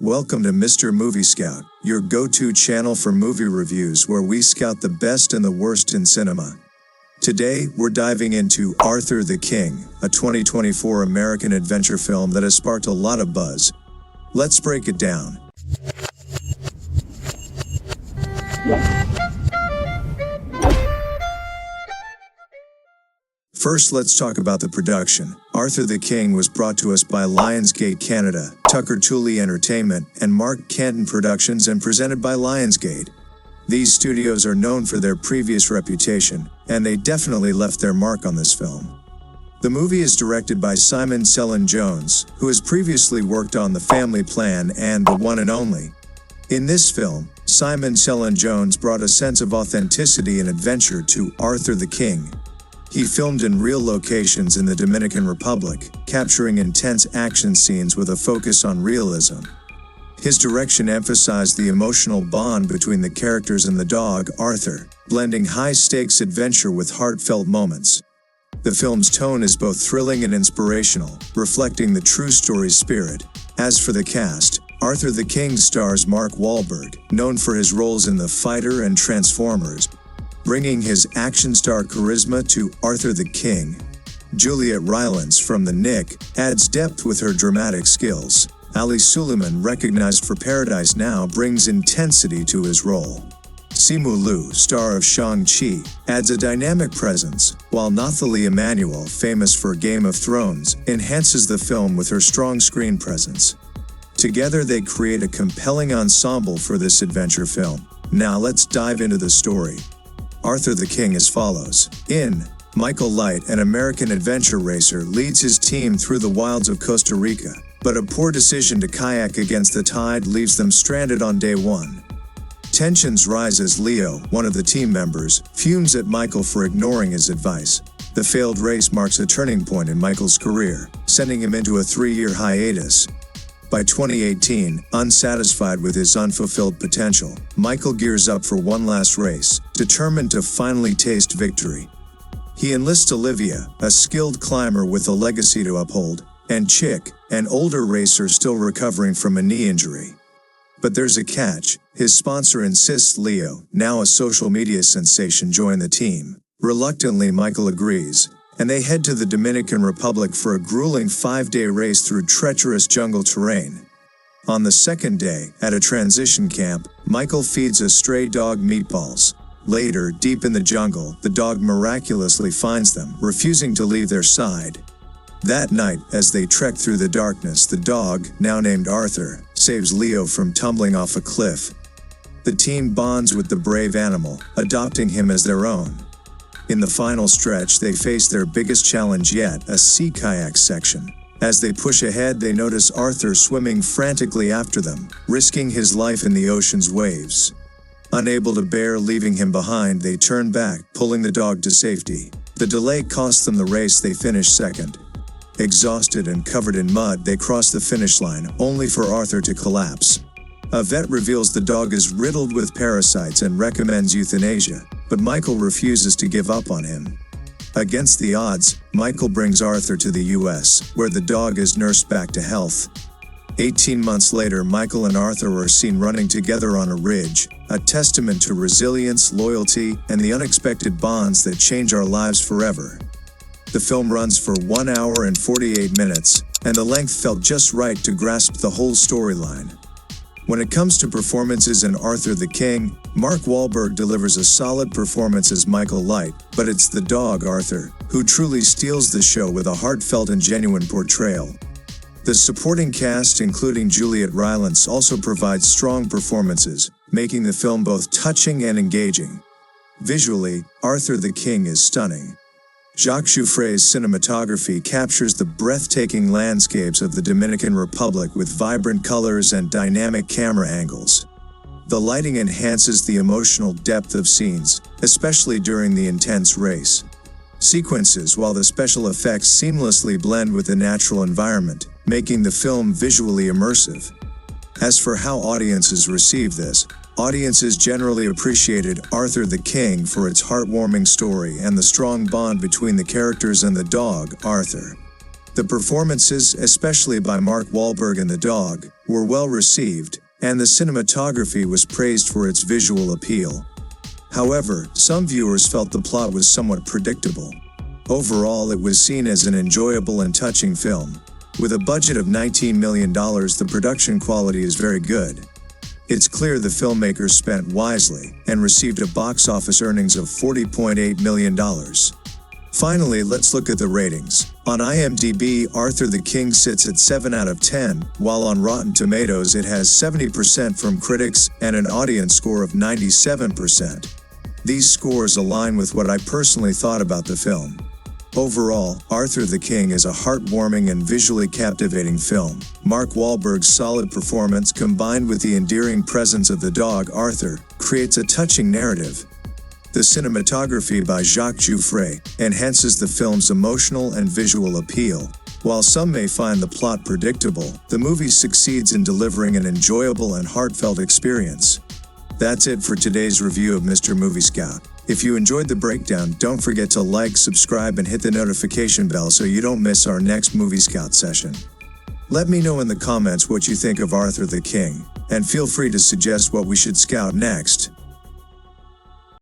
Welcome to Mr. Movie Scout, your go-to channel for movie reviews where we scout the best and the worst in cinema. Today, we're diving into Arthur the King, a 2024 American adventure film that has sparked a lot of buzz. Let's break it down. First, let's talk about the production. Arthur the King was brought to us by Lionsgate Canada, Tucker Tooley Entertainment, and Mark Canton Productions and presented by Lionsgate. These studios are known for their previous reputation, and they definitely left their mark on this film. The movie is directed by Simon Cellan Jones, who has previously worked on The Family Plan and The One and Only. In this film, Simon Cellan Jones brought a sense of authenticity and adventure to Arthur the King. He filmed in real locations in the Dominican Republic, capturing intense action scenes with a focus on realism. His direction emphasized the emotional bond between the characters and the dog, Arthur, blending high-stakes adventure with heartfelt moments. The film's tone is both thrilling and inspirational, reflecting the true story's spirit. As for the cast, Arthur the King stars Mark Wahlberg, known for his roles in The Fighter and Transformers, bringing his action star charisma to Arthur the King. Juliet Rylance from The Nick adds depth with her dramatic skills. Suliman, recognized for Paradise Now, brings intensity to his role. Simu Liu, star of Shang-Chi, adds a dynamic presence, while Nathalie Emmanuel, famous for Game of Thrones, enhances the film with her strong screen presence. Together they create a compelling ensemble for this adventure film. Now let's dive into the story. Arthur the King as follows. Michael Light, an American adventure racer, leads his team through the wilds of Costa Rica, but a poor decision to kayak against the tide leaves them stranded on day one. Tensions rise as Leo, one of the team members, fumes at Michael for ignoring his advice. The failed race marks a turning point in Michael's career, sending him into a 3-year hiatus. By 2018, unsatisfied with his unfulfilled potential, Michael gears up for one last race, determined to finally taste victory. He enlists Olivia, a skilled climber with a legacy to uphold, and Chick, an older racer still recovering from a knee injury. But there's a catch. His sponsor insists Leo, now a social media sensation, join the team. Reluctantly, Michael agrees, and they head to the Dominican Republic for a grueling 5-day race through treacherous jungle terrain. On the second day, at a transition camp, Michael feeds a stray dog meatballs. Later, deep in the jungle, the dog miraculously finds them, refusing to leave their side. That night, as they trek through the darkness, the dog, now named Arthur, saves Leo from tumbling off a cliff. The team bonds with the brave animal, adopting him as their own. In the final stretch, they face their biggest challenge yet, a sea kayak section. As they push ahead, they notice Arthur swimming frantically after them, risking his life in the ocean's waves. Unable to bear leaving him behind, they turn back, pulling the dog to safety. The delay costs them the race. They finish second. Exhausted and covered in mud, they cross the finish line, only for Arthur to collapse. A vet reveals the dog is riddled with parasites and recommends euthanasia, but Michael refuses to give up on him. Against the odds, Michael brings Arthur to the US, where the dog is nursed back to health. 18 months later, Michael and Arthur are seen running together on a ridge, a testament to resilience, loyalty, and the unexpected bonds that change our lives forever. The film runs for 1 hour and 48 minutes, and the length felt just right to grasp the whole storyline. When it comes to performances in Arthur the King, Mark Wahlberg delivers a solid performance as Michael Light, but it's the dog, Arthur, who truly steals the show with a heartfelt and genuine portrayal. The supporting cast, including Juliet Rylance, also provides strong performances, making the film both touching and engaging. Visually, Arthur the King is stunning. Jacques Jouffre's cinematography captures the breathtaking landscapes of the Dominican Republic with vibrant colors and dynamic camera angles. The lighting enhances the emotional depth of scenes, especially during the intense race sequences, while the special effects seamlessly blend with the natural environment, making the film visually immersive. As for how audiences receive this, audiences generally appreciated Arthur the King for its heartwarming story and the strong bond between the characters and the dog, Arthur. The performances, especially by Mark Wahlberg and the dog, were well received, and the cinematography was praised for its visual appeal. However, some viewers felt the plot was somewhat predictable. Overall, it was seen as an enjoyable and touching film. With a budget of $19 million, the production quality is very good. It's clear the filmmakers spent wisely, and received a box office earnings of $40.8 million. Finally, let's look at the ratings. On IMDb, Arthur the King sits at 7 out of 10, while on Rotten Tomatoes it has 70% from critics and an audience score of 97%. These scores align with what I personally thought about the film. Overall, Arthur the King is a heartwarming and visually captivating film. Mark Wahlberg's solid performance combined with the endearing presence of the dog Arthur creates a touching narrative. The cinematography by Jacques Jouffret enhances the film's emotional and visual appeal. While some may find the plot predictable, the movie succeeds in delivering an enjoyable and heartfelt experience. That's it for today's review of Mr. Movie Scout. If you enjoyed the breakdown, don't forget to like, subscribe, and hit the notification bell so you don't miss our next Movie Scout session. Let me know in the comments what you think of Arthur the King, and feel free to suggest what we should scout next.